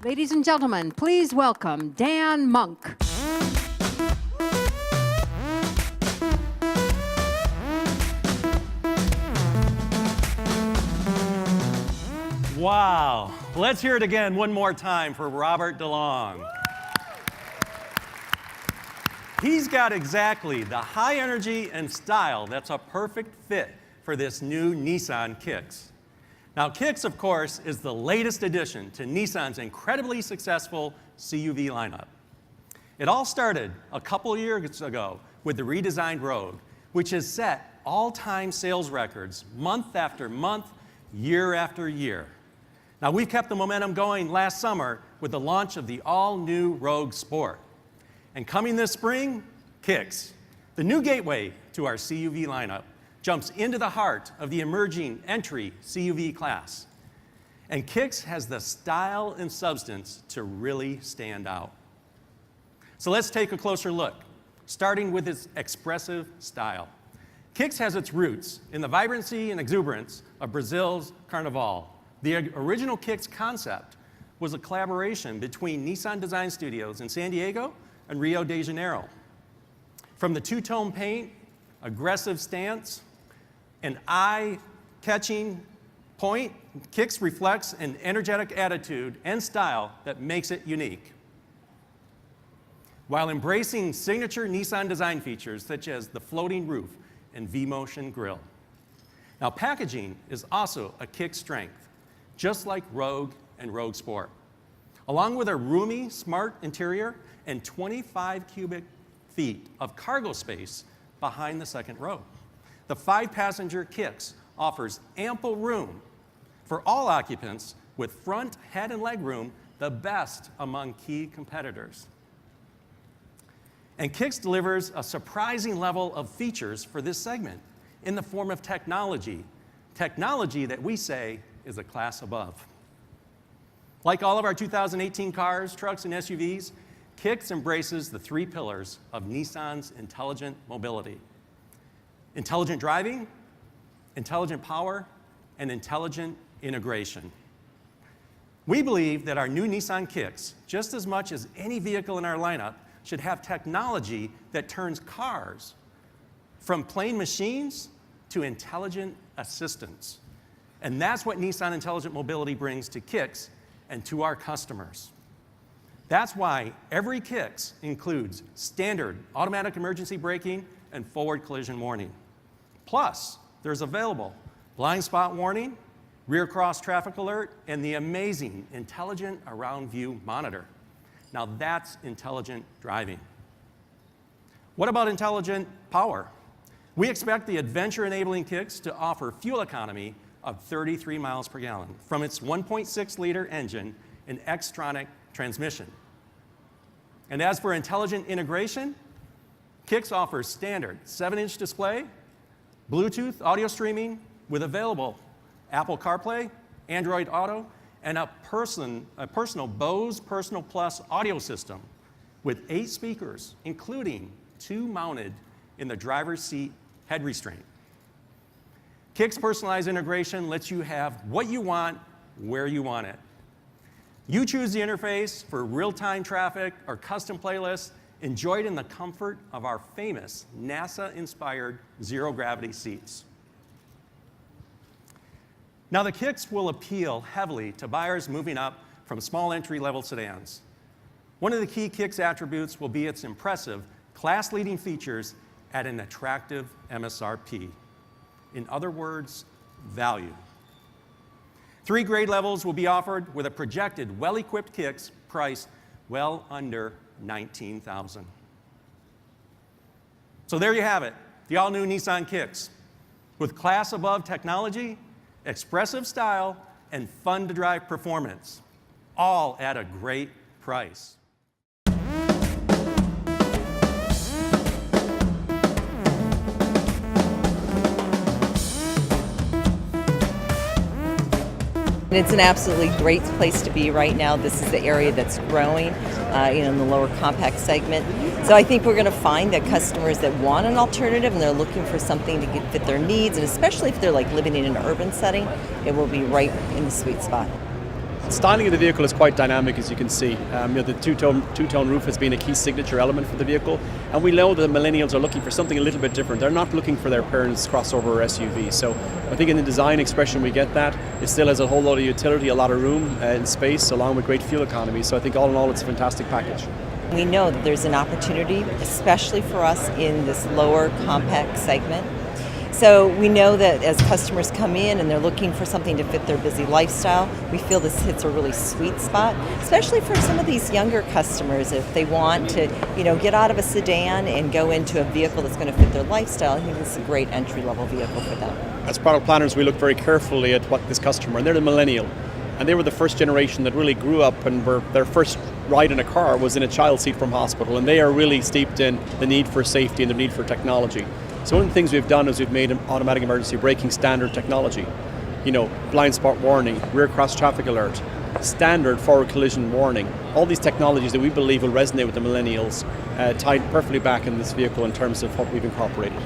Ladies and gentlemen, please welcome Dan Monk. Wow. Let's hear it again one more time for Robert DeLong. He's got exactly the high energy and style that's a perfect fit for this new Nissan Kicks. Now, Kicks, of course, is the latest addition to Nissan's incredibly successful CUV lineup. It all started a couple years ago with the redesigned Rogue, which has set all-time sales records month after month, year after year. Now, we've kept the momentum going last summer with the launch of the all-new Rogue Sport. And coming this spring, Kicks, the new gateway to our CUV lineup, jumps into the heart of the emerging entry CUV class. And Kicks has the style and substance to really stand out. So let's take a closer look, starting with its expressive style. Kicks has its roots in the vibrancy and exuberance of Brazil's Carnival. The original Kicks concept was a collaboration between Nissan Design Studios in San Diego and Rio de Janeiro. From the two-tone paint, aggressive stance, an eye-catching point, Kicks reflects an energetic attitude and style that makes it unique, while embracing signature Nissan design features such as the floating roof and V-motion grille. Now, packaging is also a Kicks strength, just like Rogue and Rogue Sport. Along with a roomy, smart interior and 25 cubic feet of cargo space behind the second row, the 5-passenger Kicks offers ample room for all occupants with front, head, and leg room, the best among key competitors. And Kicks delivers a surprising level of features for this segment in the form of technology that we say is a class above. Like all of our 2018 cars, trucks, and SUVs, Kicks embraces the 3 pillars of Nissan's intelligent mobility: intelligent driving, intelligent power, and intelligent integration. We believe that our new Nissan Kicks, just as much as any vehicle in our lineup, should have technology that turns cars from plain machines to intelligent assistants. And that's what Nissan Intelligent Mobility brings to Kicks and to our customers. That's why every Kicks includes standard automatic emergency braking and forward collision warning. Plus, there's available blind spot warning, rear cross traffic alert, and the amazing intelligent around view monitor. Now that's intelligent driving. What about intelligent power? We expect the adventure-enabling Kicks to offer fuel economy of 33 miles per gallon from its 1.6-liter engine and Xtronic transmission. And as for intelligent integration, Kicks offers standard 7-inch display, Bluetooth audio streaming with available Apple CarPlay, Android Auto, and a personal Bose Personal Plus audio system with 8 speakers, including 2 mounted in the driver's seat head restraint. Kicks personalized integration lets you have what you want, where you want it. You choose the interface for real-time traffic or custom playlists, enjoyed in the comfort of our famous NASA-inspired zero-gravity seats. Now, the Kicks will appeal heavily to buyers moving up from small entry-level sedans. One of the key Kicks attributes will be its impressive, class-leading features at an attractive MSRP. In other words, value. 3 grade levels will be offered with a projected well-equipped Kicks priced well under $19,000. So there you have it, the all-new Nissan Kicks, with class-above technology, expressive style, and fun-to-drive performance, all at a great price. It's an absolutely great place to be right now. This is the area that's growing in the lower compact segment. So I think we're going to find that customers that want an alternative and they're looking for something to fit their needs, and especially if they're like living in an urban setting, it will be right in the sweet spot. Styling of the vehicle is quite dynamic, as you can see. The two-tone roof has been a key signature element for the vehicle, and we know that millennials are looking for something a little bit different. They're not looking for their parents' crossover or SUV. So I think in the design expression we get that. It still has a whole lot of utility, a lot of room and space, along with great fuel economy. So I think all in all, it's a fantastic package. We know that there's an opportunity, especially for us in this lower compact segment. So we know that as customers come in and they're looking for something to fit their busy lifestyle, we feel this hits a really sweet spot, especially for some of these younger customers. If they want to, get out of a sedan and go into a vehicle that's going to fit their lifestyle, I think this is a great entry-level vehicle for them. As product planners, we look very carefully at what this customer, and they're the millennial, and they were the first generation that really grew up and their first ride in a car was in a child seat from hospital, and they are really steeped in the need for safety and the need for technology. So one of the things we've done is we've made an automatic emergency braking standard technology. Blind spot warning, rear cross traffic alert, standard forward collision warning. All these technologies that we believe will resonate with the millennials, tied perfectly back in this vehicle in terms of what we've incorporated.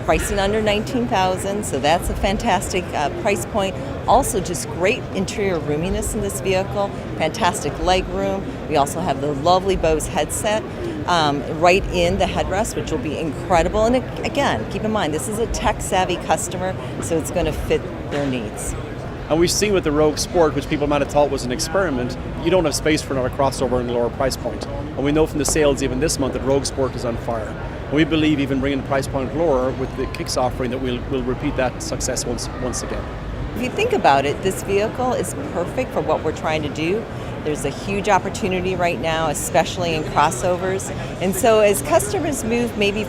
Pricing under $19,000, so that's a fantastic price point. Also just great interior roominess in this vehicle, fantastic leg room. We also have the lovely Bose headset right in the headrest, which will be incredible. And again, keep in mind, this is a tech-savvy customer, so it's going to fit their needs. And we've seen with the Rogue Sport, which people might have thought was an experiment, you don't have space for another crossover in the lower price point. And we know from the sales even this month that Rogue Sport is on fire. And we believe even bringing the price point lower with the Kicks offering that we'll repeat that success once again. If you think about it, this vehicle is perfect for what we're trying to do. There's a huge opportunity right now, especially in crossovers. And so as customers move maybe